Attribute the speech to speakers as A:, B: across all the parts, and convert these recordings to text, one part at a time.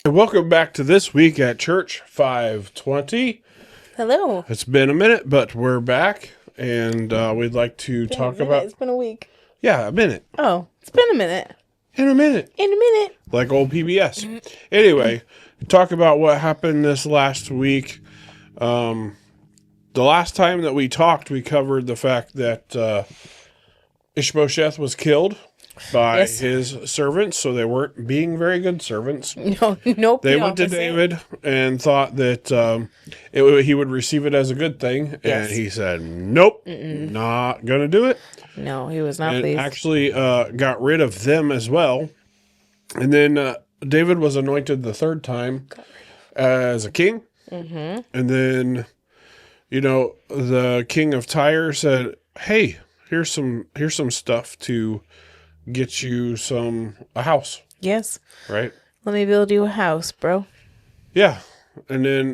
A: And welcome back to This Week at Church 520.
B: Hello.
A: It's been a minute, but we're back, and we'd like to talk about...
B: It's been a week.
A: Yeah, a minute.
B: Oh, it's been a minute.
A: In a minute.
B: In a minute.
A: Like old PBS. Anyway, talk about what happened this last week. The last time that we talked, we covered the fact that Ishbosheth was killed by his servants, so they weren't being very good servants.
B: Nope.
A: They went to David and thought that he would receive it as a good thing, and he said, "Nope, not gonna do it."
B: No, he was not
A: And
B: pleased.
A: actually got rid of them as well. And then David was anointed the third time as a king, and then the king of Tyre said, "Hey, here's some stuff to get you a house."
B: Yes.
A: Right?
B: Let me build you a house, bro.
A: Yeah. And then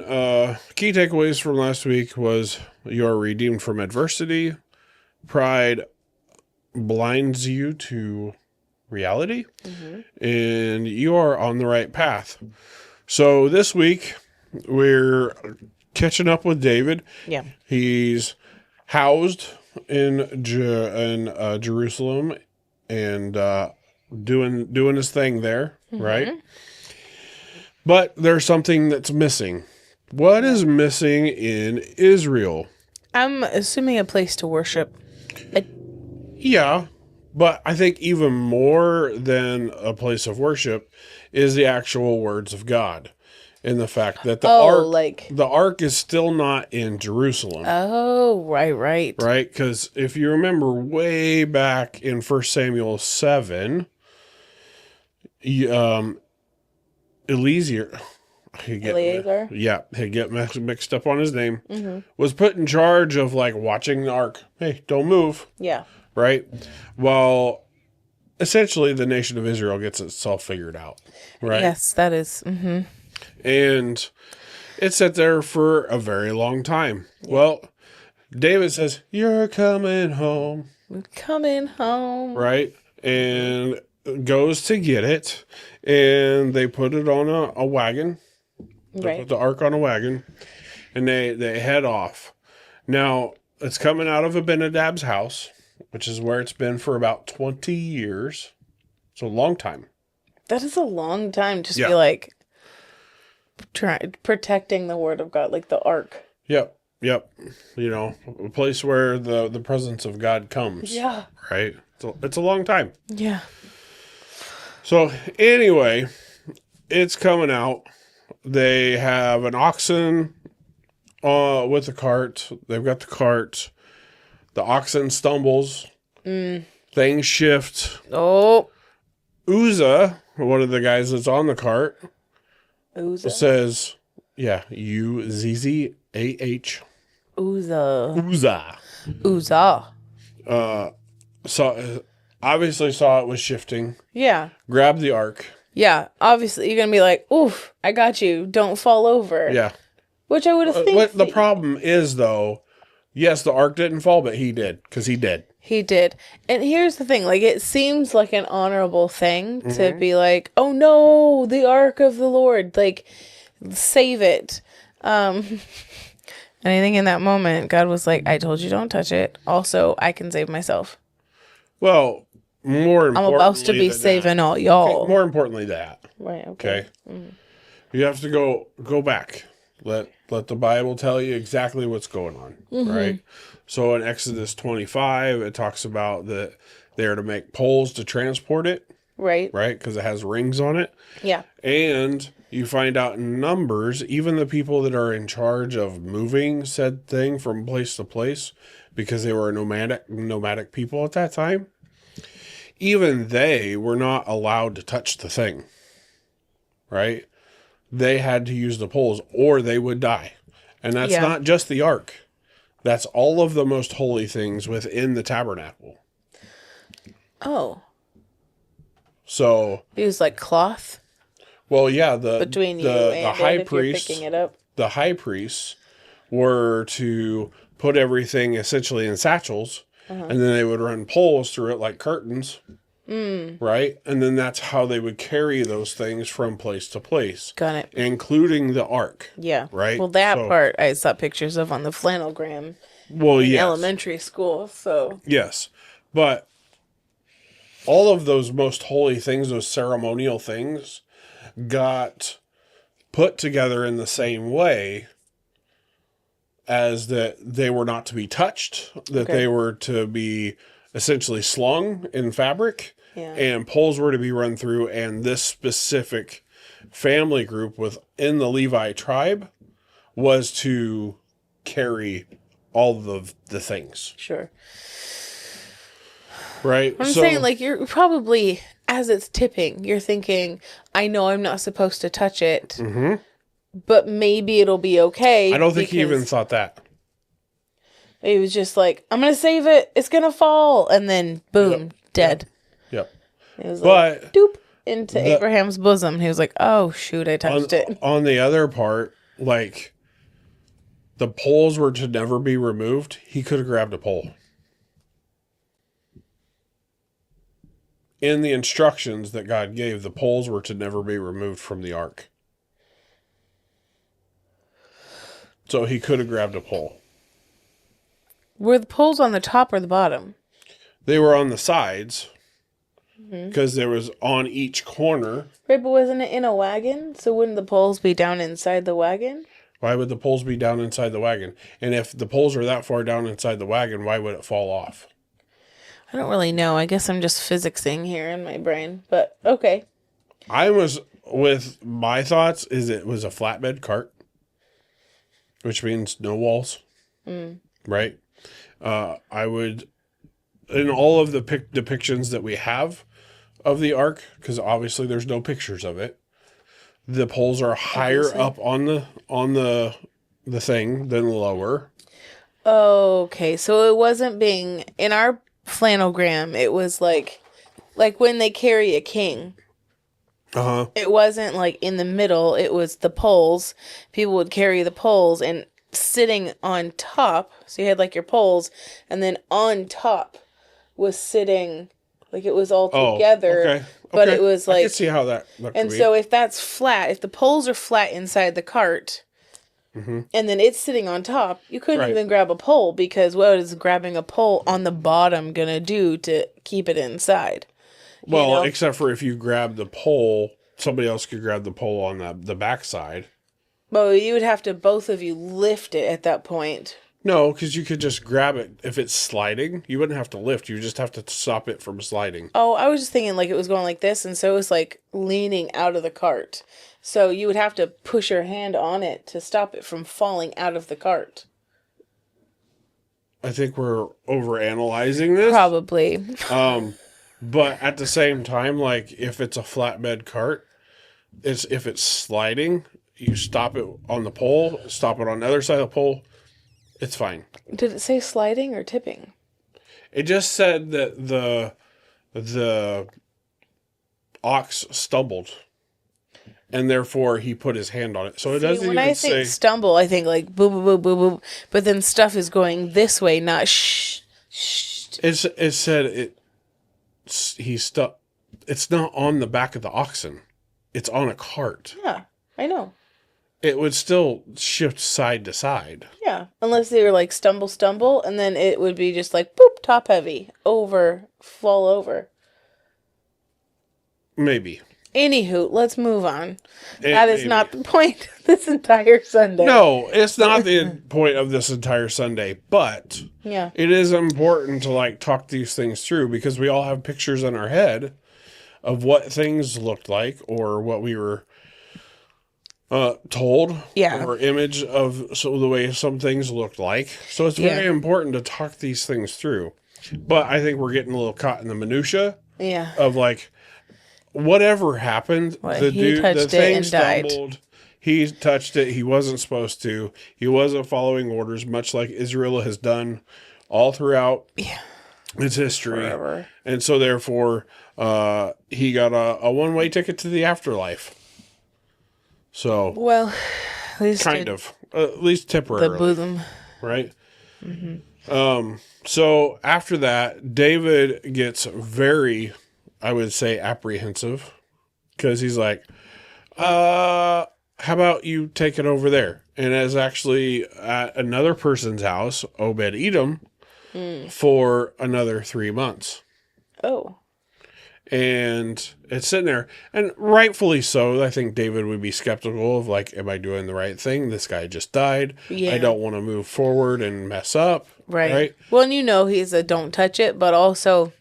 A: key takeaways from last week was you are redeemed from adversity. Pride blinds you to reality. And you are on the right path. So this week we're catching up with David.
B: Yeah.
A: He's housed in Jerusalem and doing his thing there, right? But there's something that's missing. What is missing in Israel?
B: I'm assuming a place to worship.
A: Yeah, but I think even more than a place of worship is the actual words of God. And the fact that the ark is still not in Jerusalem.
B: Oh, right.
A: Right? Because if you remember way back in 1 Samuel 7, Eliezer,
B: Eleazar?
A: yeah, he'd get mixed up on his name, was put in charge of watching the ark. Hey, don't move.
B: Yeah.
A: Right? Well, essentially the nation of Israel gets itself figured out. Right?
B: Yes, that is.
A: And it sat there for a very long time. Yeah. Well, David says, "You're coming home."
B: We're coming home.
A: Right? And goes to get it. And they put it on a wagon. They put the ark on a wagon. And they head off. Now, it's coming out of Abinadab's house, which is where it's been for about 20 years. It's a long time.
B: That is a long time to be protecting the word of God, like the ark.
A: Yep. A place where the presence of God comes.
B: Yeah.
A: Right? It's a long time.
B: Yeah.
A: So, anyway, it's coming out. They have an oxen with a cart. They've got the cart. The oxen stumbles. Things shift.
B: Oh.
A: Uzzah, one of the guys that's on the cart,
B: Uzzah.
A: says, Uzzah.
B: Uzzah.
A: Obviously saw it was shifting.
B: Yeah.
A: Grabbed the ark.
B: Yeah. Obviously, you're going to be like, oof, I got you. Don't fall over.
A: Yeah.
B: Which I would have think.
A: The problem is, though, yes, the ark didn't fall, but he did, because he did.
B: He did. And here's the thing. It seems like an honorable thing to be like, oh, no, the ark of the Lord. Save it. And I think in that moment, God was like, I told you don't touch it. Also, I can save myself.
A: Well, more importantly,
B: I'm about to be saving all y'all.
A: Okay, more importantly, that.
B: Right, okay.
A: You have to go back. Let the Bible tell you exactly what's going on, right? So in Exodus 25, it talks about that they're to make poles to transport it.
B: Right.
A: Right? Because it has rings on it.
B: Yeah.
A: And you find out in Numbers, even the people that are in charge of moving said thing from place to place, because they were nomadic people at that time, even they were not allowed to touch the thing. Right? They had to use the poles or they would die. And that's not just the ark. That's all of the most holy things within the tabernacle.
B: Oh.
A: So
B: it was like cloth.
A: Well, yeah,
B: between you and
A: the high
B: if
A: priest,
B: you're picking it up.
A: The high priests were to put everything essentially in satchels, and then they would run poles through it like curtains, right? And then that's how they would carry those things from place to place,
B: Got it.
A: including the ark.
B: Yeah.
A: Right?
B: Well, that
A: So-
B: part I saw pictures of on the flannelgram
A: Well,
B: in
A: yes.
B: elementary school. So
A: Yes. But all of those most holy things, those ceremonial things, got put together in the same way as that they were not to be touched, that
B: Okay.
A: they were to be essentially slung in fabric,
B: Yeah.
A: and poles were to be run through, and this specific family group within the Levi tribe was to carry all of the things,
B: sure.
A: right?
B: I'm saying, like, you're probably, as it's tipping, you're thinking, I know I'm not supposed to touch it, but maybe it'll be okay.
A: I don't think he even
B: because
A: thought that.
B: He was just like, I'm going to save it. It's going to fall. And then, boom, dead.
A: Yep.
B: It was like,
A: But
B: doop, into Abraham's bosom. He was like, oh, shoot, I touched it.
A: on the other part, like, the poles were to never be removed. He could have grabbed a pole. In the instructions that God gave, the poles were to never be removed from the ark. So he could have grabbed a pole.
B: Were the poles on the top or the bottom?
A: They were on the sides because there was on each corner.
B: Right, but wasn't it in a wagon? So wouldn't the poles be down inside the wagon?
A: Why would the poles be down inside the wagon? And if the poles are that far down inside the wagon, why would it fall off?
B: I don't really know. I guess I'm just physicsing here in my brain. But, okay.
A: I was, with my thoughts, is it was a flatbed cart, which means no walls, right? I would, in all of the depictions that we have of the ark, because obviously there's no pictures of it, the poles are higher up on the thing than lower.
B: Okay, so it wasn't being, in our flannelgram, it was like when they carry a king.
A: Uh-huh.
B: It wasn't like in the middle, it was the poles. People would carry the poles, and sitting on top, so you had like your poles, and then on top was sitting, like it was all together.
A: Okay.
B: But
A: Okay.
B: it was
A: I
B: like,
A: can see how that could
B: and
A: be.
B: so if that's flat, if the poles are flat inside the cart, and then it's sitting on top, you couldn't
A: Right.
B: even grab a pole, because what is grabbing a pole on the bottom gonna do to keep it inside?
A: Well,
B: know?
A: except for if you grab the pole, somebody else could grab the pole on the backside.
B: Well, you would have to, both of you, lift it at that point.
A: No, because you could just grab it. If it's sliding, you wouldn't have to lift. You just have to stop it from sliding.
B: Oh, I was just thinking like it was going like this, and so it was like leaning out of the cart. So you would have to push your hand on it to stop it from falling out of the cart.
A: I think we're overanalyzing this.
B: Probably.
A: But at the same time, like if it's a flatbed cart, if it's sliding, you stop it on the pole, stop it on the other side of the pole, it's fine.
B: Did it say sliding or tipping?
A: It just said that the ox stumbled, and therefore he put his hand on it. So it doesn't
B: When
A: even
B: I think
A: say.
B: stumble, I think like boo boo boo boo boo, but then stuff is going this way, not shh shh.
A: It said he stuck. It's not on the back of the oxen. It's on a cart.
B: Yeah, I know.
A: It would still shift side to side.
B: Yeah, unless they were like stumble, and then it would be just like boop, top heavy, fall over.
A: Maybe.
B: Anywho, let's move on. That is
A: maybe.
B: not the point of this entire Sunday.
A: No, it's not the point of this entire Sunday, but
B: Yeah.
A: it is important to like talk these things through because we all have pictures in our head of what things looked like or what we were told,
B: Yeah.
A: or image of the way some things looked like. So it's very important to talk these things through. But I think we're getting a little caught in the minutia
B: Yeah.
A: of like whatever happened.
B: Well,
A: the
B: he touched
A: the
B: it
A: thing
B: and died.
A: stumbled. He touched it. He wasn't supposed to. He wasn't following orders, much like Israel has done all throughout its history.
B: Forever.
A: And so therefore, he got a one-way ticket to the afterlife. So
B: Well, at least
A: at least
B: the
A: temporarily,
B: bosom.
A: right? So after that, David gets very I would say, apprehensive, because he's like, how about you take it over there? And it's actually at another person's house, Obed-Edom, for another 3 months.
B: Oh.
A: And it's sitting there. And rightfully so. I think David would be skeptical of, like, am I doing the right thing? This guy just died.
B: Yeah.
A: I don't want to move forward and mess up. Right.
B: Well, and he's a don't touch it, but also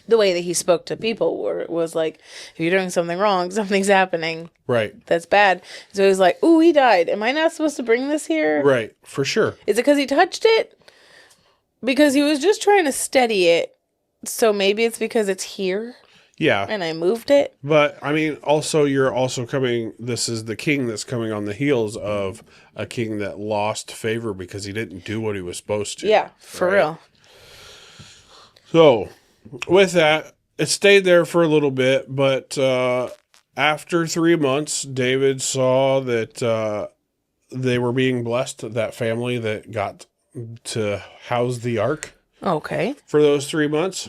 B: the way that he spoke to people was like, if you're doing something wrong, something's happening.
A: Right.
B: That's bad. So he's like, ooh, he died. Am I not supposed to bring this here?
A: Right. For sure.
B: Is it because he touched it? Because he was just trying to steady it. So maybe it's because it's here.
A: Yeah.
B: And I moved it.
A: But, I mean, also, you're also coming, this is the king that's coming on the heels of a king that lost favor because he didn't do what he was supposed to.
B: Yeah, for real.
A: So, with that, it stayed there for a little bit, but after 3 months, David saw that they were being blessed, that family that got to house the ark.
B: Okay.
A: For those 3 months.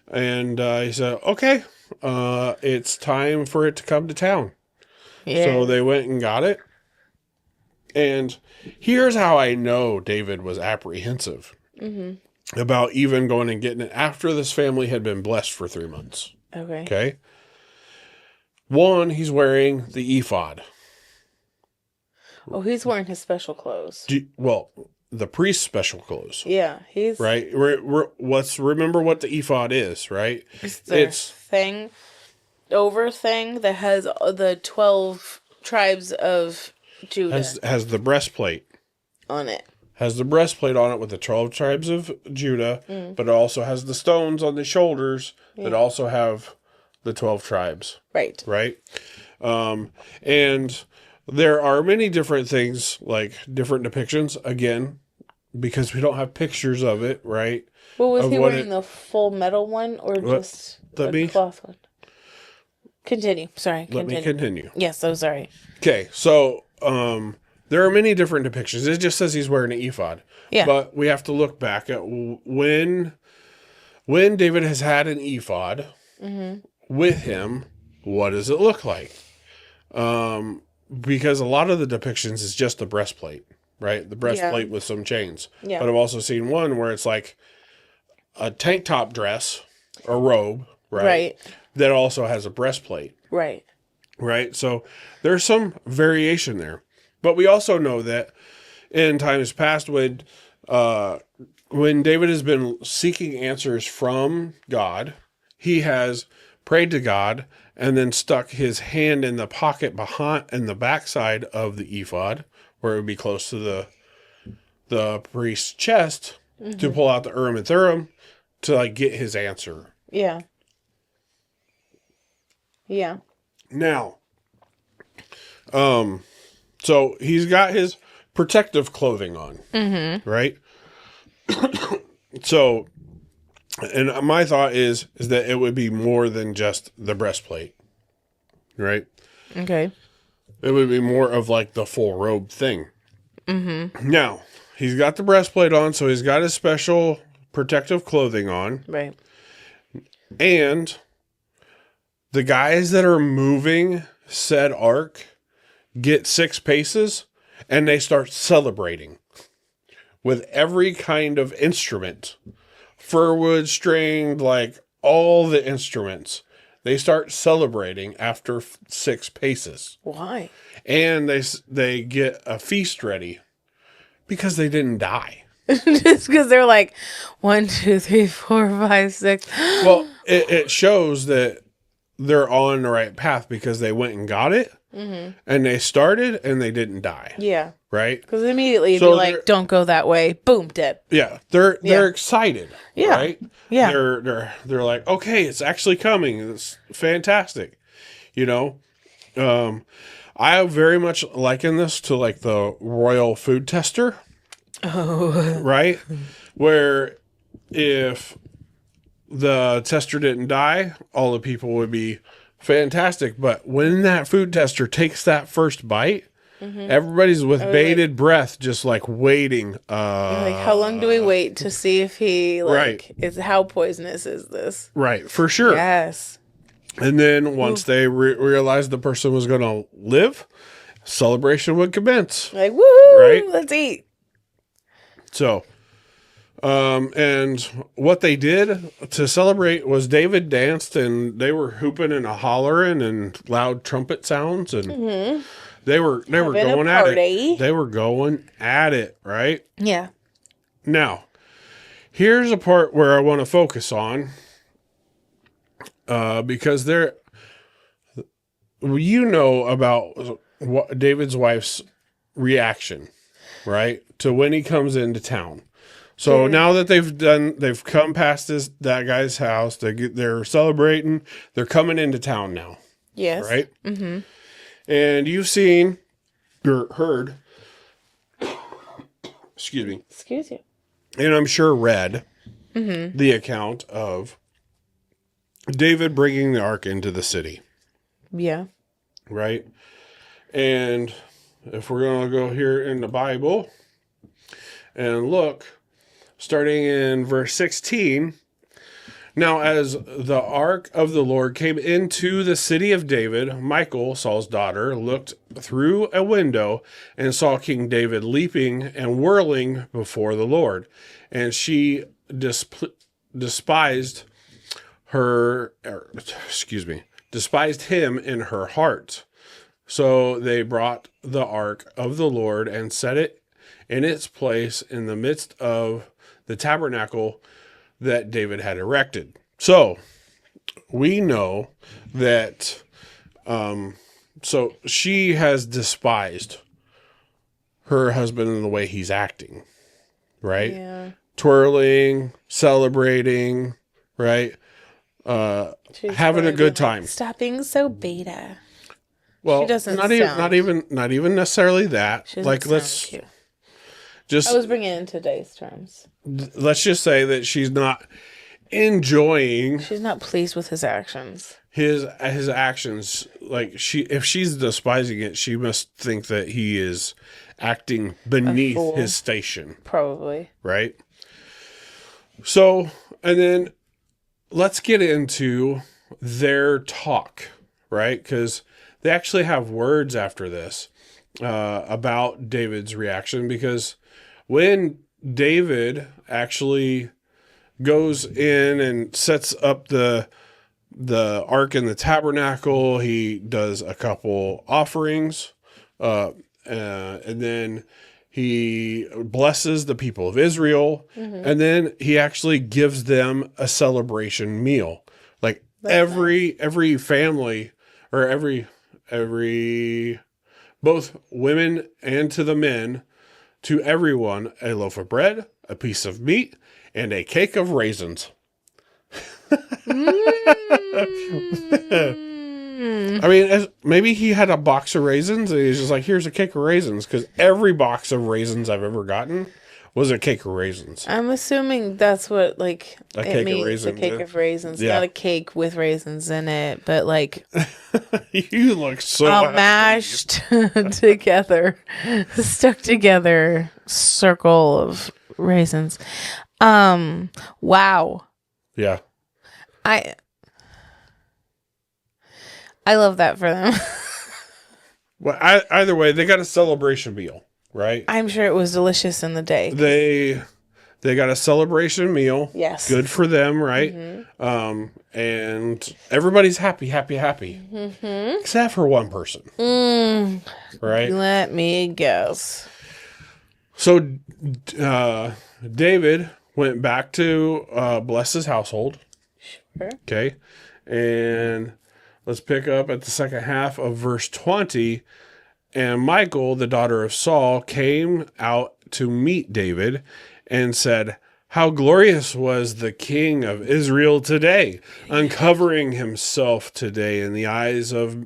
A: And he said, okay, it's time for it to come to town.
B: Yeah.
A: So they went and got it. And here's how I know David was apprehensive about even going and getting it after this family had been blessed for 3 months.
B: Okay.
A: Okay. One, he's wearing the ephod.
B: Oh, he's wearing his special clothes.
A: The priest's special clothes.
B: Yeah, he's...
A: Right? Let's remember what the ephod is, right?
B: It's thing that has the 12 tribes of Judah
A: has the breastplate
B: on it.
A: Has the breastplate on it with the 12 tribes of Judah, but it also has the stones on the shoulders that also have the 12 tribes.
B: Right.
A: Right? And there are many different things, like different depictions, again, because we don't have pictures of it, right?
B: Well, was he wearing the full metal one or just the cloth one? Continue. Sorry.
A: Let me continue.
B: Yes, so sorry.
A: Okay, so there are many different depictions. It just says he's wearing an ephod.
B: Yeah.
A: But we have to look back at when David has had an ephod with him, what does it look like? Because a lot of the depictions is just the breastplate, right? The breastplate with some chains.
B: Yeah.
A: But I've also seen one where it's like a tank top dress or robe, right?
B: Right.
A: That also has a breastplate.
B: Right.
A: Right? So there's some variation there. But we also know that in times past when David has been seeking answers from God, he has prayed to God and then stuck his hand in the pocket behind in the backside of the ephod, where it would be close to the priest's chest, to pull out the Urim and Thummim to like get his answer.
B: Yeah. Yeah.
A: Now, so he's got his protective clothing on, right? So, and my thought is that it would be more than just the breastplate, right?
B: Okay.
A: It would be more of like the full robe thing. Now, he's got the breastplate on, so he's got his special protective clothing on.
B: Right.
A: And the guys that are moving said ark get 6 paces and they start celebrating with every kind of instrument, fir wood, stringed, like all the instruments. They start celebrating after 6 paces.
B: Why?
A: And they get a feast ready because they didn't die.
B: Just because they're like 1, 2, 3, 4, 5, 6.
A: Well, it shows that they're on the right path because they went and got it, and they started and they didn't die.
B: Yeah.
A: Right?
B: Because immediately
A: So
B: be like, don't go that way. Boom, dead.
A: Yeah, they're excited.
B: Yeah.
A: Right?
B: Yeah.
A: They're like, okay, it's actually coming. It's fantastic. You know, I very much liken this to like the royal food tester. Oh. Right? Where if the tester didn't die, all the people would be fantastic. But when that food tester takes that first bite, Everybody's with bated breath, just like waiting.
B: Like, how long do we wait to see if he, like,
A: Right.
B: is, how poisonous is this?
A: Right, for sure.
B: Yes.
A: And then once they realized the person was going to live, celebration would commence.
B: Like, woohoo,
A: Right.
B: let's eat.
A: So, and what they did to celebrate was David danced, and they were hooping and hollering and loud trumpet sounds, and they were
B: Having a
A: going at
B: party.
A: it. They were going at it, right?
B: Yeah.
A: Now, here's a part where I want to focus on, because you know about what David's wife's reaction, right, to when he comes into town. So now that they've come past that guy's house, they're celebrating. They're coming into town now,
B: Yes.
A: right? Mm-hmm. And you've seen or heard, excuse me,
B: Excuse you.
A: and I'm sure read the account of David bringing the ark into the city,
B: Yeah.
A: right? And if we're going to go here in the Bible and look, starting in verse 16, now as the ark of the Lord came into the city of David, Michal, Saul's daughter, looked through a window and saw King David leaping and whirling before the Lord. And she despised him in her heart. So they brought the ark of the Lord and set it in its place in the midst of the tabernacle that David had erected. So we know that, so she has despised her husband in the way he's acting, right?
B: Yeah.
A: Twirling, celebrating, right?
B: She's
A: Having a
B: probably
A: good
B: like,
A: time.
B: Stop being so beta.
A: Well,
B: She doesn't
A: not
B: sound-
A: even necessarily that.
B: She doesn't
A: Like
B: sound
A: let's
B: cute.
A: just
B: I was bringing it in today's terms.
A: let's just say that she's not enjoying
B: She's not pleased with his actions.
A: his actions. Like if she's despising it, she must think that he is acting beneath
B: fool.
A: his station,
B: Probably.
A: right? So, and then let's get into their talk, right? Because they actually have words after this about David's reaction, because when David actually goes in and sets up the ark in the tabernacle, he does a couple offerings, and then he blesses the people of Israel, and then he actually gives them a celebration meal. Like every family, or every both women and to the men, to everyone, a loaf of bread, a piece of meat, and a cake of raisins. I mean, maybe he had a box of raisins and he's just like, here's a cake of raisins, because every box of raisins I've ever gotten was a cake of raisins.
B: I'm assuming that's what, like,
A: A
B: it
A: cake of
B: means,
A: raisins,
B: a cake
A: yeah.
B: of raisins.
A: Yeah.
B: Not a cake with raisins in it, but, like,
A: You look so
B: a
A: happy.
B: mashed together, stuck together circle of raisins. Wow.
A: Yeah.
B: I love that for them.
A: Well, either way, they got a celebration meal, right?
B: I'm sure it was delicious in the day.
A: They got a celebration meal.
B: Yes.
A: Good for them, right? And everybody's happy. Except for one person. Right?
B: Let me guess.
A: So David went back to bless his household.
B: Sure.
A: Okay. And let's pick up at the second half of verse 20. And Michal, the daughter of Saul, came out to meet David and said, "How glorious was the king of Israel today, uncovering himself today in the eyes of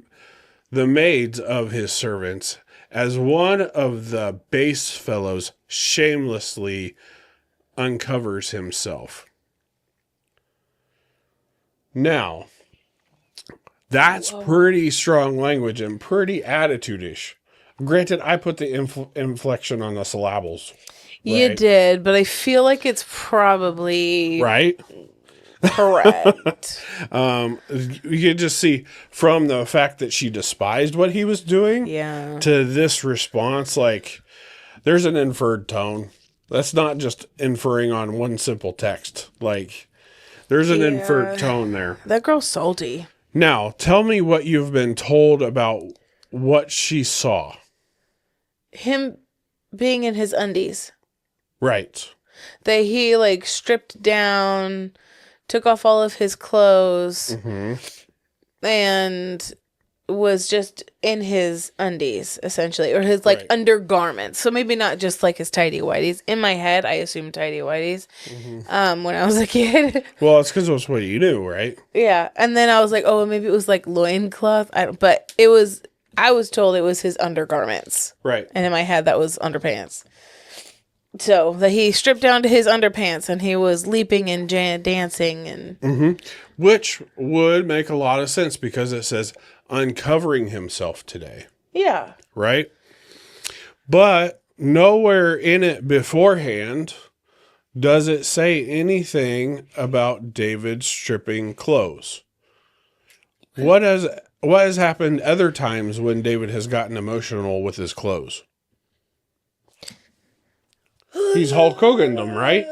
A: the maids of his servants, as one of the base fellows shamelessly uncovers himself." Now, that's pretty strong language and pretty attitude-ish Granted, I put the inflection on the syllables.
B: You
A: Right.
B: did, but I feel like it's probably
A: Right?
B: correct.
A: You can just see from the fact that she despised what he was doing
B: Yeah.
A: to this response, like, there's an inferred tone. That's not just inferring on one simple text. Like, there's an inferred tone there.
B: That girl's salty.
A: Now, tell me what you've been told about what she saw.
B: Him being in his undies.
A: Right.
B: That he like stripped down, took off all of his clothes, and was just in his undies, essentially, or his like
A: Right.
B: undergarments. So maybe not just like his tidy whities. In my head, I assumed tidy whities when I was a kid.
A: Well, it's because that's what you knew, right?
B: Yeah, and then I was like, oh, maybe it was like loincloth. But it was. I was told it was his undergarments,
A: Right.
B: and in my head that was underpants. So that he stripped down to his underpants and he was leaping and dancing and
A: Which would make a lot of sense because it says uncovering himself today,
B: yeah,
A: right? But nowhere in it beforehand does it say anything about David stripping clothes. What has happened other times when David has gotten emotional with his clothes? He's Hulk Hogan them, right?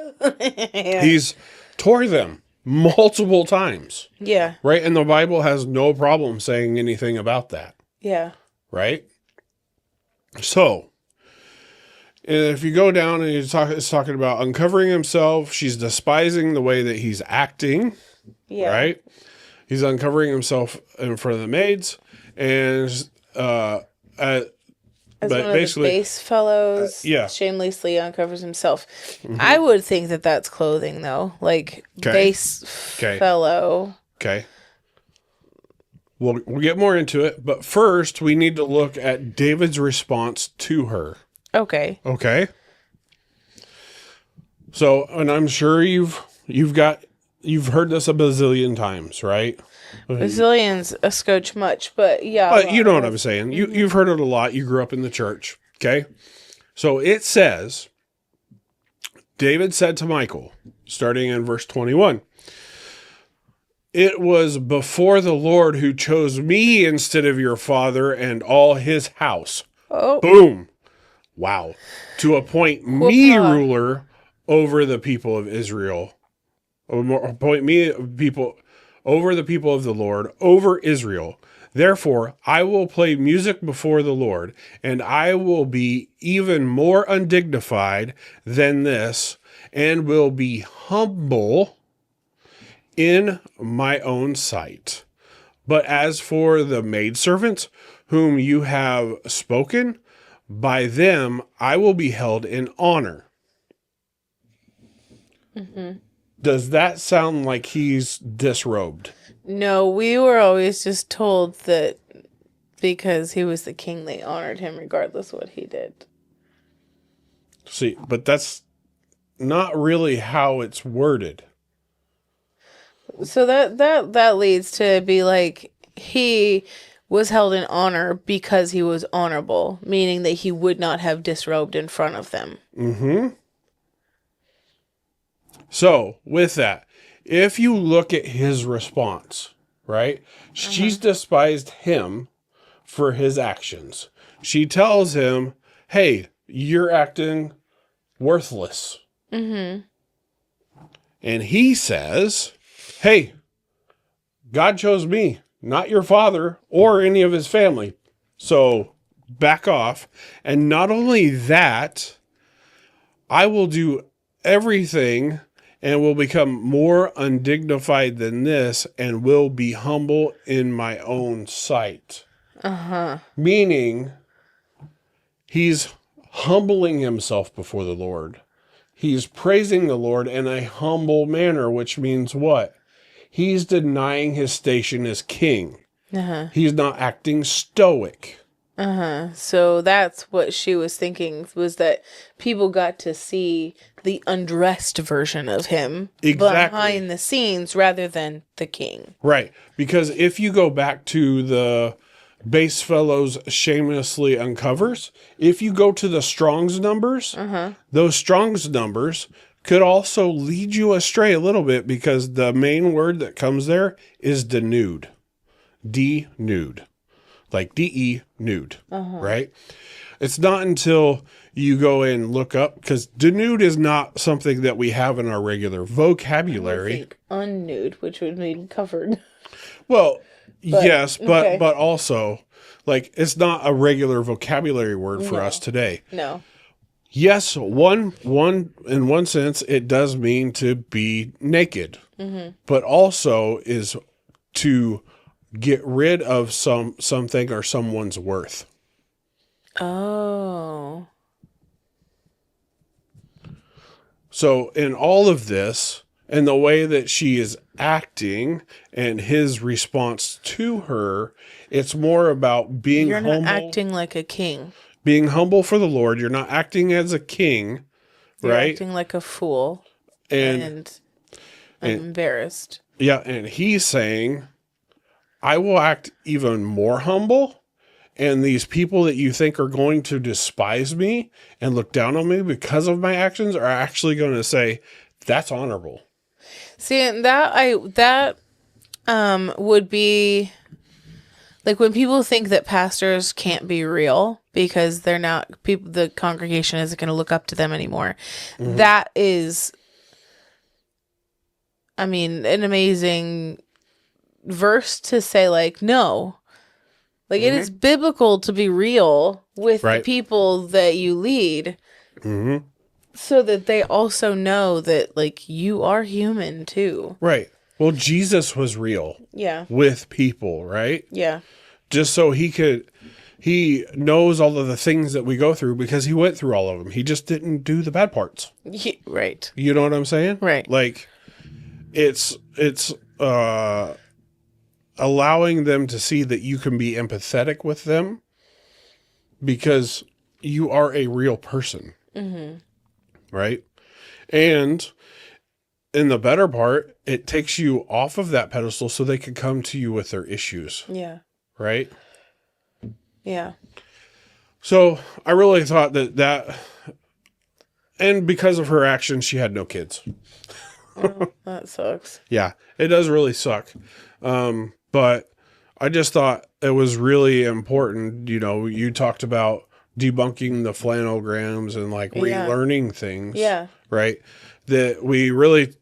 A: He's tore them multiple times,
B: yeah,
A: right? And the Bible has no problem saying anything about that,
B: yeah,
A: right? So, if you go down and it's talking about uncovering himself, she's despising the way that he's acting,
B: yeah.
A: right? He's uncovering himself in front of the maids, and
B: As
A: but
B: one of the
A: basically,
B: base fellows,
A: yeah.
B: shamelessly uncovers himself. I would think that that's clothing, though. Like,
A: 'Kay.
B: base
A: 'Kay.
B: fellow.
A: Okay. We'll get more into it, but first we need to look at David's response to her.
B: Okay.
A: Okay. So, and I'm sure you've heard this a bazillion times, right?
B: Bazillion's a scotch much, but yeah.
A: But you know what I'm saying. You've heard it a lot. You grew up in the church. Okay. So it says, David said to Michal, starting in verse 21, "It was before the Lord who chose me instead of your father and all his house."
B: Oh,
A: Boom. Wow. To appoint me
B: Whoopah.
A: ruler over the people of Israel. Appoint me people over the people of the Lord, over Israel. Therefore, I will play music before the Lord, and I will be even more undignified than this, and will be humble in my own sight. But as for the maidservants whom you have spoken, by them I will be held in honor. Does that sound like he's disrobed?
B: no, we were always just told that because he was the king, they honored him regardless what he did.
A: See, but that's not really how it's worded.
B: So that leads to be like he was held in honor because he was honorable, meaning that he would not have disrobed in front of them.
A: So, with that, if you look at his response, right? She's despised him for his actions. She tells him, "Hey, you're acting worthless." And he says, "Hey, God chose me, not your father or any of his family. So back off. And not only that, I will do everything and will become more undignified than this and will be humble in my own sight." Meaning, he's humbling himself before the Lord. He's praising the Lord in a humble manner, which means what? He's denying his station as king. He's not acting stoic.
B: So that's what she was thinking, was that people got to see the undressed version of him
A: Exactly.
B: behind the scenes rather than the king.
A: Right. Because if you go back to the Base Fellows shamelessly uncovers. If you go to the Strong's numbers, those Strong's numbers could also lead you astray a little bit because the main word that comes there is denude. Denude. Like D-E, nude. Right? It's not until you go and look up, because denude is not something that we have in our regular vocabulary.
B: I think unnude, which would mean covered.
A: Well, yes, but
B: okay.
A: but also, like, it's not a regular vocabulary word for us today.
B: No.
A: Yes, one in one sense, it does mean to be naked, but also is to get rid of something or someone's worth.
B: Oh.
A: So in all of this, and the way that she is acting and his response to her, it's more about being
B: You're
A: humble.
B: not acting like a king.
A: Being humble for the Lord. You're not acting as a king,
B: You're
A: right?
B: acting like a fool.
A: And
B: I'm embarrassed.
A: yeah, and he's saying, I will act even more humble. And these people that you think are going to despise me and look down on me because of my actions are actually going to say, that's honorable.
B: See, and that would be like when people think that pastors can't be real because they're not people, the congregation isn't going to look up to them anymore. That is, I mean, an amazing verse to say, like, no, like it is biblical to be real with the people that you lead. So that they also know that, like, you are human too.
A: Right. Well, Jesus was real.
B: Yeah.
A: With people, right?
B: Yeah.
A: Just so he knows all of the things that we go through because he went through all of them. He just didn't do the bad parts.
B: Yeah, right.
A: You know what I'm saying?
B: Right.
A: Like, it's allowing them to see that you can be empathetic with them because you are a real person. Right? And in the better part, it takes you off of that pedestal so they can come to you with their issues.
B: Yeah.
A: Right?
B: Yeah.
A: So I really thought that, and because of her actions, she had no kids.
B: That sucks.
A: Yeah, it does really suck. But I just thought it was really important. You know, you talked about debunking the flannelgrams and like relearning things.
B: Yeah.
A: Right. That we really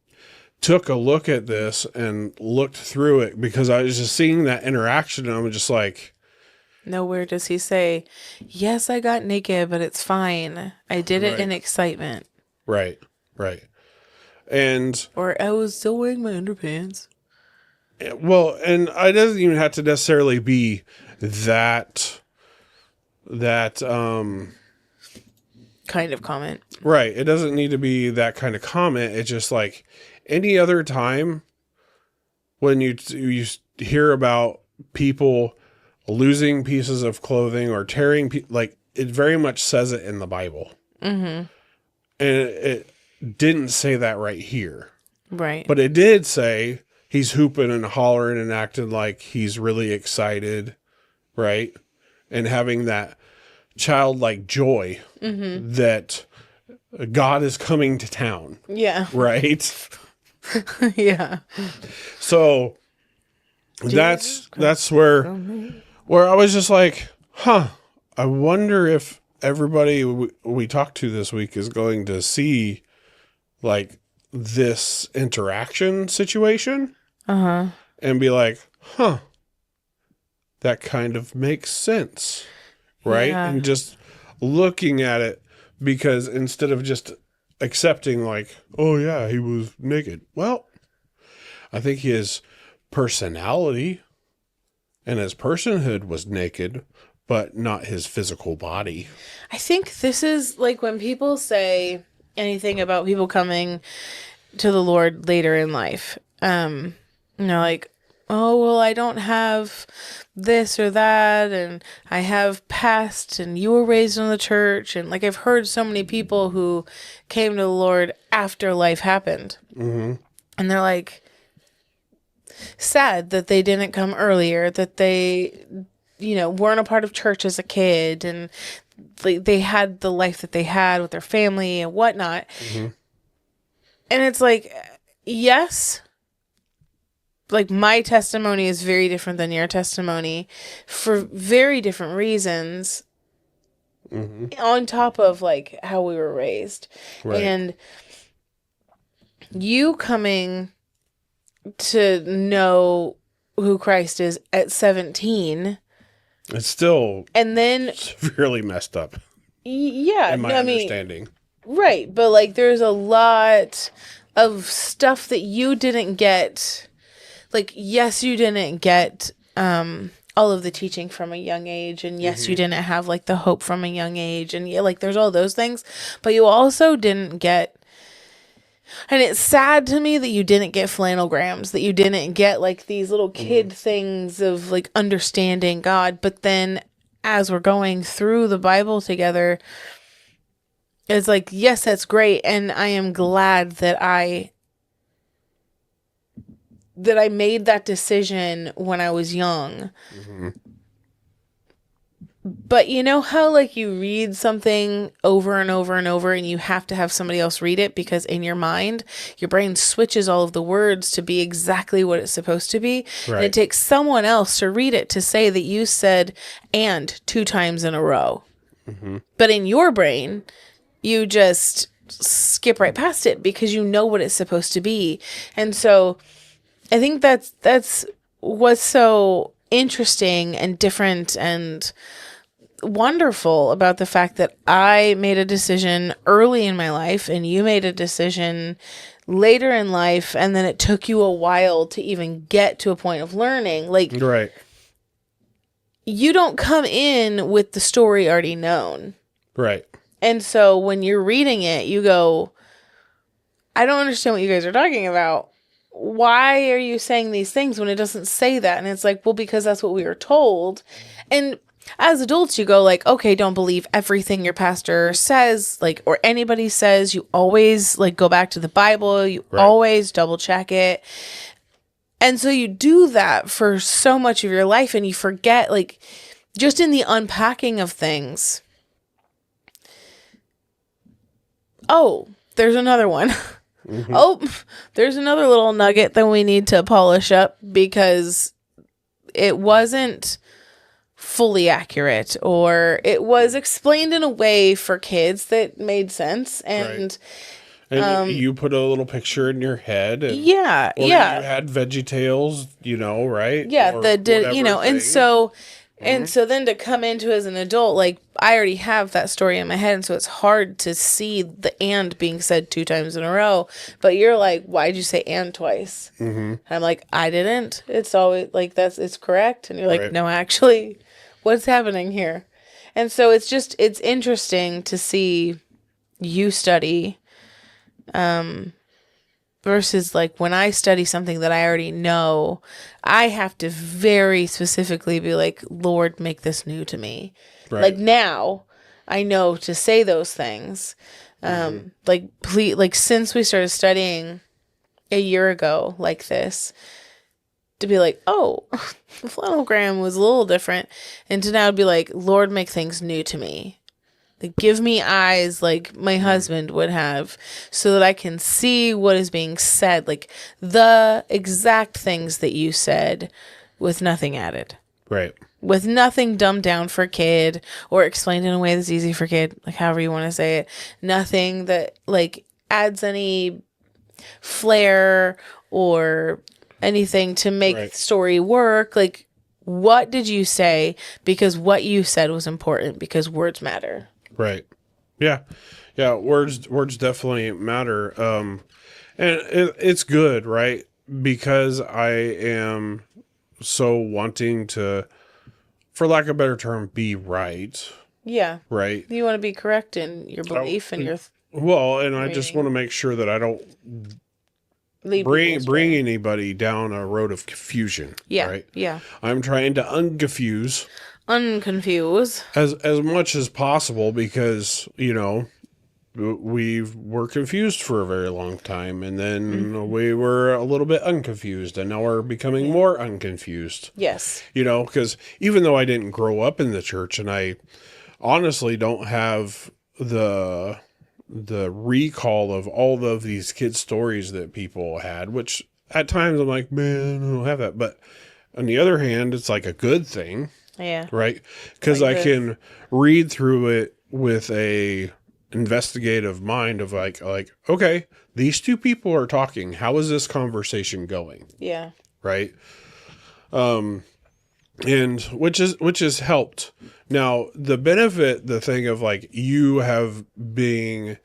A: took a look at this and looked through it because I was just seeing that interaction and I'm just like,
B: nowhere does he say, yes, I got naked, but it's fine. I did it in excitement.
A: Right. Right. And
B: or I was still wearing my underpants.
A: Well, and it doesn't even have to necessarily be that
B: kind of comment.
A: Right. It doesn't need to be that kind of comment. It's just like any other time when you hear about people losing pieces of clothing or tearing, like it very much says it in the Bible. And it didn't say that right here.
B: Right.
A: But it did say he's hooping and hollering and acting like he's really excited, right? And having that childlike joy that God is coming to town.
B: Yeah.
A: Right?
B: Yeah.
A: So that's where I was just like, I wonder if everybody we talked to this week is going to see like this interaction situation and be like, that kind of makes sense. Right.
B: Yeah.
A: And just looking at it, because instead of just accepting like, oh yeah, he was naked. Well, I think his personality and his personhood was naked, but not his physical body.
B: I think this is like when people say anything about people coming to the Lord later in life. Like, oh, well, I don't have this or that, and I have past, and you were raised in the church, and like I've heard so many people who came to the Lord after life happened, and they're like sad that they didn't come earlier, that they weren't a part of church as a kid, and they had the life that they had with their family and whatnot.
A: Mm-hmm.
B: And it's like, yes, like my testimony is very different than your testimony for very different reasons.
A: Mm-hmm.
B: On top of like how we were raised.
A: Right.
B: And you coming to know who Christ is at 17,
A: It's still
B: and then
A: severely messed up
B: yeah,
A: in my understanding.
B: Right, but like there's a lot of stuff that you didn't get. Like, yes, you didn't get all of the teaching from a young age, and yes, you didn't have like the hope from a young age, and yeah, like there's all those things, but you also didn't get. And it's sad to me that you didn't get flannelgrams, that you didn't get like these little kid things of like understanding God. But then as we're going through the Bible together, it's like, yes, that's great. And I am glad that I made that decision when I was young.
A: Mm-hmm.
B: But you know how like you read something over and over and over, and you have to have somebody else read it because in your mind, your brain switches all of the words to be exactly what it's supposed to be.
A: Right.
B: And it takes someone else to read it to say that you said "and" 2 times in a row.
A: Mm-hmm.
B: But in your brain, you just skip right past it because you know what it's supposed to be. And so I think that's what's so interesting and different and wonderful about the fact that I made a decision early in my life and you made a decision later in life, and then it took you a while to even get to a point of learning. Like,
A: Right.
B: you don't come in with the story already known.
A: Right.
B: And so when you're reading it, you go, I don't understand what you guys are talking about. Why are you saying these things when it doesn't say that? And it's like, well, because that's what we were told. And as adults, you go like, okay, don't believe everything your pastor says, like, or anybody says. You always like go back to the Bible. You always double check it. And so you do that for so much of your life, and you forget, like, just in the unpacking of things. Oh, there's another one. Mm-hmm. Oh, there's another little nugget that we need to polish up because it wasn't fully accurate, or it was explained in a way for kids that made sense. And
A: and you put a little picture in your head. And,
B: yeah.
A: or you had VeggieTales, right?
B: Yeah,
A: or
B: that did,
A: thing.
B: and so... And so then to come into as an adult, like, I already have that story in my head, and so it's hard to see the "and" being said 2 times in a row. But you're like, why'd you say "and" twice? Mm-hmm. And I'm like, I didn't. It's always, like, it's correct. And you're like, no, actually, what's happening here? And so it's interesting to see you study, versus like when I study something that I already know, I have to very specifically be like, Lord, make this new to me. Right. Like now I know to say those things. Like, please, like since we started studying a year ago like this, to be like, oh, the flannelgram was a little different. And to now be like, Lord, make things new to me. Like, give me eyes like my husband would have so that I can see what is being said. Like, the exact things that you said with nothing added.
A: Right.
B: With nothing dumbed down for kid or explained in a way that's easy for kid, like however you want to say it. Nothing that, like, adds any flair or anything to make the story work. Like, what did you say? Because what you said was important, because words matter.
A: Right. Yeah. Yeah. Words definitely matter. And it's good, right? Because I am so wanting to, for lack of a better term, be right.
B: Yeah.
A: Right.
B: You want to be correct in your belief and your.
A: Well, and I just want to make sure that I don't bring anybody down a road of confusion.
B: Yeah.
A: Right.
B: Yeah.
A: I'm trying to unconfuse
B: as much
A: as much as possible, because we were confused for a very long time, and then we were a little bit unconfused, and now we're becoming more unconfused.
B: Yes.
A: You know, because even though I didn't grow up in the church, and I honestly don't have the recall of all of these kids' stories that people had, which at times I'm like, man, I don't have that. But on the other hand, it's like a good thing,
B: Yeah.
A: right? Because
B: Like
A: I can read through it with a investigative mind of like, okay, these two people are talking. How is this conversation going?
B: Yeah.
A: Right. And which has helped. Now, the benefit, the thing of like you have being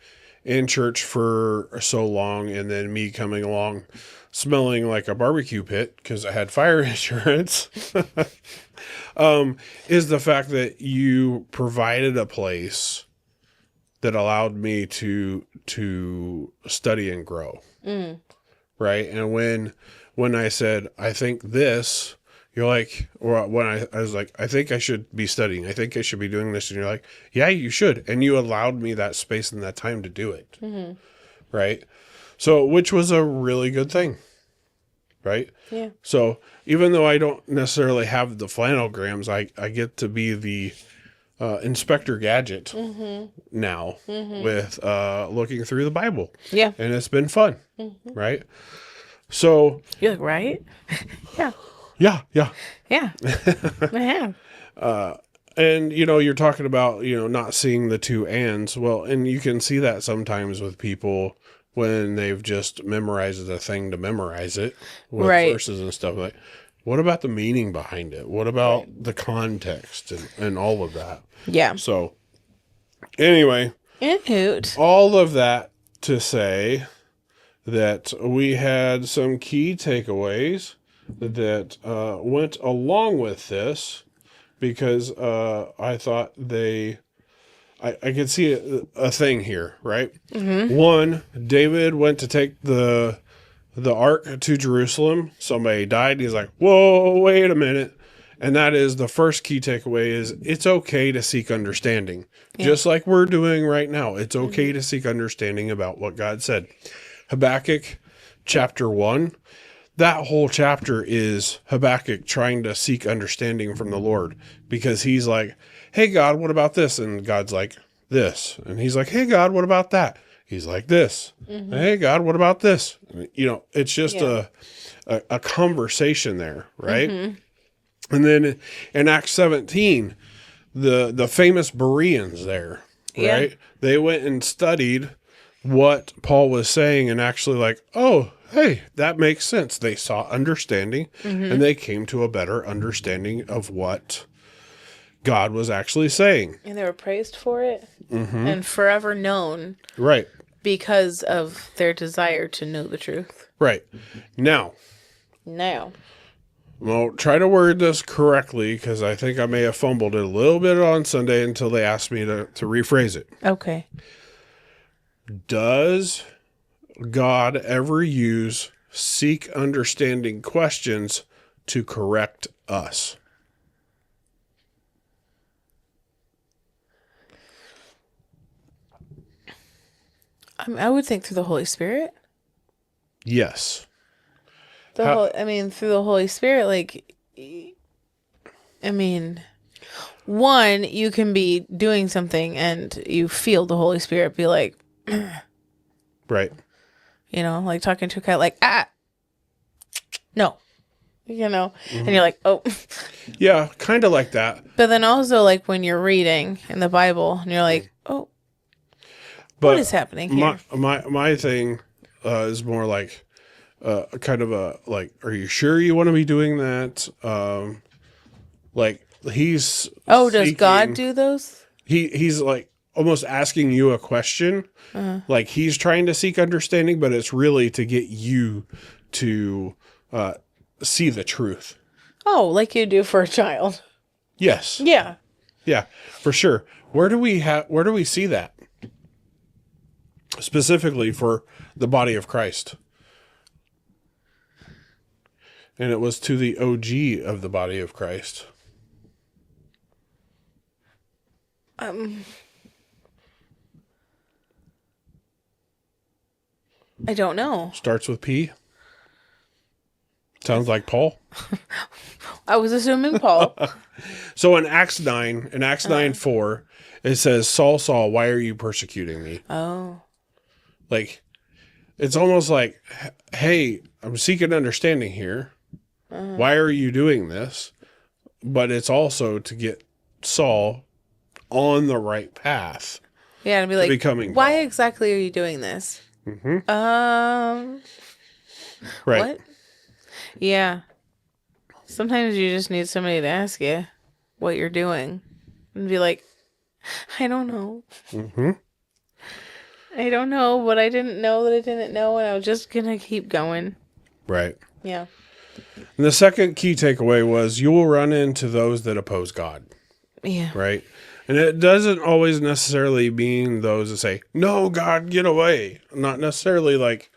A: in church for so long, and then me coming along smelling like a barbecue pit because I had fire insurance, is the fact that you provided a place that allowed me to study and grow. Right. And when I said, I think this, you're like, or when I was like, I think I should be studying. I think I should be doing this. And you're like, yeah, you should. And you allowed me that space and that time to do it. Right. So, which was a really good thing. Right.
B: Yeah.
A: So even though I don't necessarily have the flannelgrams, I get to be the Inspector Gadget now with looking through the Bible.
B: Yeah.
A: And it's been fun. Right. So
B: You look right. Yeah.
A: yeah.
B: Yeah. I have.
A: And, you know, you're talking about, you know, not seeing the two ands. Well, and you can see that sometimes with people when they've just memorized a thing to memorize it with
B: Right.
A: verses and stuff. Like, what about the meaning behind it? What about the context and all of that?
B: Yeah.
A: So, anyway,
B: And hoot.
A: all of that to say that we had some key takeaways that went along with this, because I thought I could see a thing here, right? One, David went to take the ark to Jerusalem. Somebody died. He's like, whoa, wait a minute. And that is the first key takeaway is it's okay to seek understanding. Just like we're doing right now. It's okay to seek understanding about what God said. Habakkuk chapter 1. That whole chapter is Habakkuk trying to seek understanding from the Lord, because he's like, hey, God, what about this? And God's like, this. And he's like, hey, God, what about that? He's like, this. Hey, God, what about this? You know, it's just a conversation there, right? And then in Acts 17, the famous Bereans there, right?
B: Yeah.
A: They went and studied what Paul was saying and actually like, oh, hey, that makes sense. They saw understanding and they came to a better understanding of what God was actually saying.
B: And they were praised for it and forever known
A: Right.
B: because of their desire to know the truth.
A: Right. Now,
B: Now.
A: well, try to word this correctly, because I think I may have fumbled it a little bit on Sunday until they asked me to rephrase it.
B: Okay.
A: Does God ever use seek understanding questions to correct us?
B: I would think through the Holy Spirit.
A: Yes.
B: Through the Holy Spirit, like, I mean, one, you can be doing something and you feel the Holy Spirit be like,
A: Right.
B: you know, like talking to a cat, like, no, you know, and you're like, oh.
A: Yeah, kind of like that.
B: But then also, like, when you're reading in the Bible and you're like, oh,
A: But
B: what is happening here?
A: my thing is more like kind of a like, are you sure you want to be doing that? Like he's
B: Does God do those?
A: He's like almost asking you a question. Like he's trying to seek understanding, but it's really to get you to see the truth.
B: Oh, like you do for a child.
A: Yes.
B: Yeah.
A: Yeah, for sure. Where do we see that? Specifically for the body of Christ. And it was to the OG of the body of Christ.
B: I don't know.
A: Starts with P. Sounds like Paul.
B: I was assuming Paul.
A: So in Acts 9:4, it says, Saul, Saul, why are you persecuting me?
B: Oh.
A: Like, it's almost like, hey, I'm seeking understanding here. Why are you doing this? But it's also to get Saul on the right path.
B: Yeah, to be like,
A: becoming
B: why
A: Paul.
B: exactly are you doing this?
A: Mm-hmm. Right.
B: What? Yeah. Sometimes you just need somebody to ask you what you're doing and be like, I don't know.
A: Mm-hmm.
B: I don't know, but I didn't know that I didn't know, and I was just gonna keep going.
A: Right.
B: Yeah.
A: And the second key takeaway was you will run into those that oppose God.
B: Yeah.
A: Right. And it doesn't always necessarily mean those that say, no, God, get away. Not necessarily like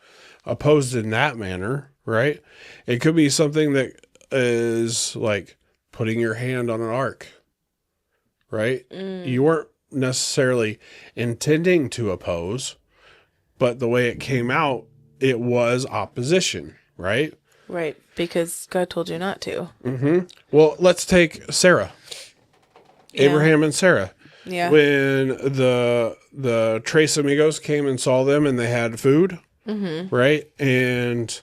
A: opposed in that manner. Right. It could be something that is like putting your hand on an ark. Right. You weren't necessarily intending to oppose, but the way it came out, it was opposition. Right.
B: Right. Because God told you not to.
A: Mm-hmm. Well, let's take Sarah.
B: Yeah.
A: Abraham and Sarah.
B: Yeah.
A: When the Tres Amigos came and saw them and they had food, right? And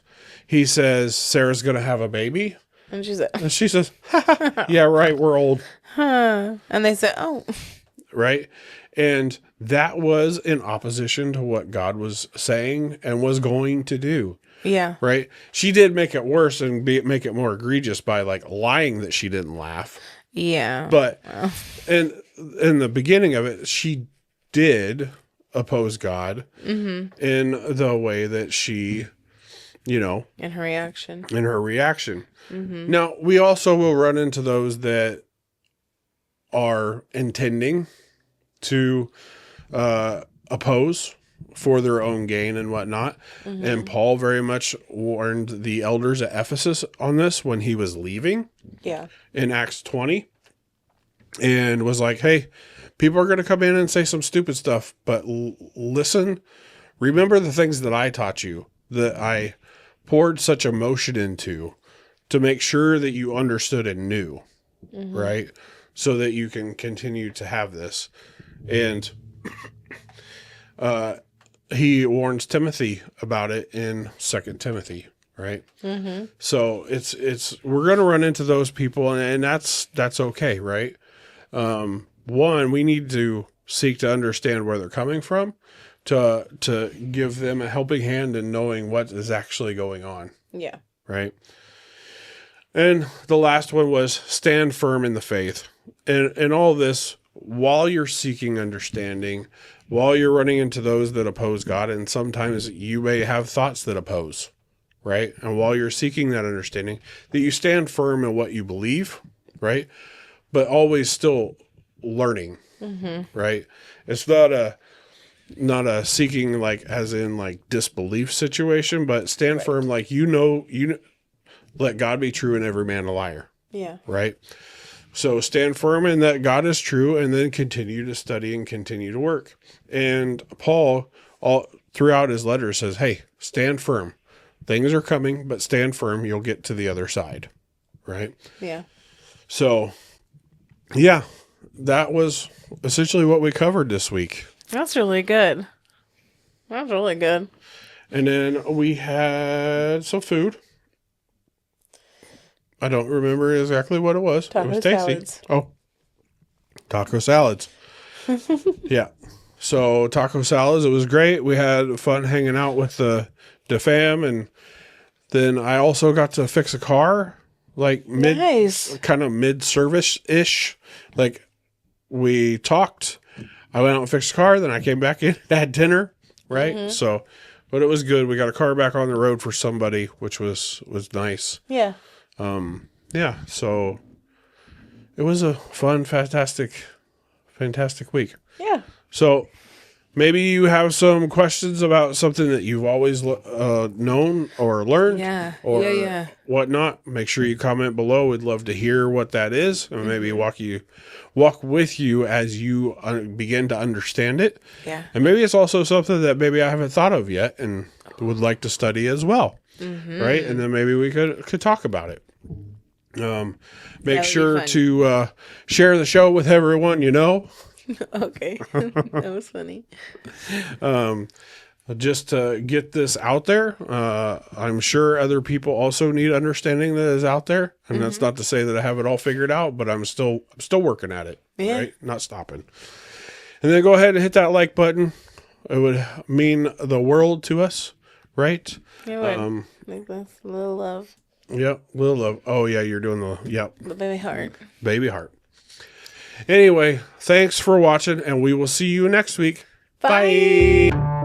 A: he says, Sarah's going to have a baby.
B: And she said,
A: And she says, yeah, right, we're old.
B: huh. And they said, oh.
A: Right? And that was in opposition to what God was saying and was going to do.
B: Yeah.
A: Right? She did make it worse and make it more egregious by like lying that she didn't laugh.
B: Yeah.
A: But in the beginning of it, she did oppose God in the way that she, in
B: her reaction.
A: Now, we also will run into those that are intending to oppose for their own gain and whatnot. And Paul very much warned the elders at Ephesus on this when he was leaving.
B: Yeah.
A: In Acts 20, and was like, hey, people are going to come in and say some stupid stuff, but listen, remember the things that I taught you, that I poured such emotion into to make sure that you understood and knew, right? So that you can continue to have this. And he warns Timothy about it in 2 Timothy. Right. So we're going to run into those people and that's okay. Right. One, we need to seek to understand where they're coming from to give them a helping hand in knowing what is actually going on.
B: Yeah.
A: Right. And the last one was stand firm in the faith. And all this, while you're seeking understanding, while you're running into those that oppose God, and sometimes you may have thoughts that oppose. Right. And while you're seeking that understanding, that you stand firm in what you believe, right? But always still learning, right? It's not a seeking like as in like disbelief situation, but stand firm like let God be true and every man a liar.
B: Yeah.
A: Right. So stand firm in that God is true, and then continue to study and continue to work. And Paul, all throughout his letter, says, hey, stand firm. Things are coming, but stand firm. You'll get to the other side. Right?
B: Yeah.
A: So, yeah, that was essentially what we covered this week.
B: That's really good. That's really good.
A: And then we had some food. I don't remember exactly what it was.
B: Taco
A: It was tasty.
B: salads.
A: Oh, taco salads. Yeah. So taco salads, it was great. We had fun hanging out with the fam, and then I also got to fix a car, like
B: Nice.
A: kind of mid-service-ish. Like we talked, I went out and fixed the car, then I came back in, had dinner, right? So, but it was good. We got a car back on the road for somebody, which was nice.
B: Yeah.
A: Yeah, so it was a fun, fantastic week.
B: Yeah.
A: So maybe you have some questions about something that you've always known or learned,
B: Yeah.
A: or
B: Yeah.
A: whatnot. Make sure you comment below. We'd love to hear what that is, and maybe walk with you as you begin to understand it.
B: Yeah.
A: And maybe it's also something that maybe I haven't thought of yet, and would like to study as well, right? And then maybe we could talk about it. Make sure to share the show with everyone you know.
B: Okay. That was funny.
A: Just to get this out there. I'm sure other people also need understanding that is out there. And that's not to say that I have it all figured out, but I'm still working at it.
B: Yeah.
A: Right? Not stopping. And then go ahead and hit that like button. It would mean the world to us, right?
B: It would. Like this little love.
A: Yep, little love. Oh yeah, you're doing the
B: Baby heart.
A: Baby heart. Anyway, thanks for watching, and we will see you next week.
B: Bye.
A: Bye.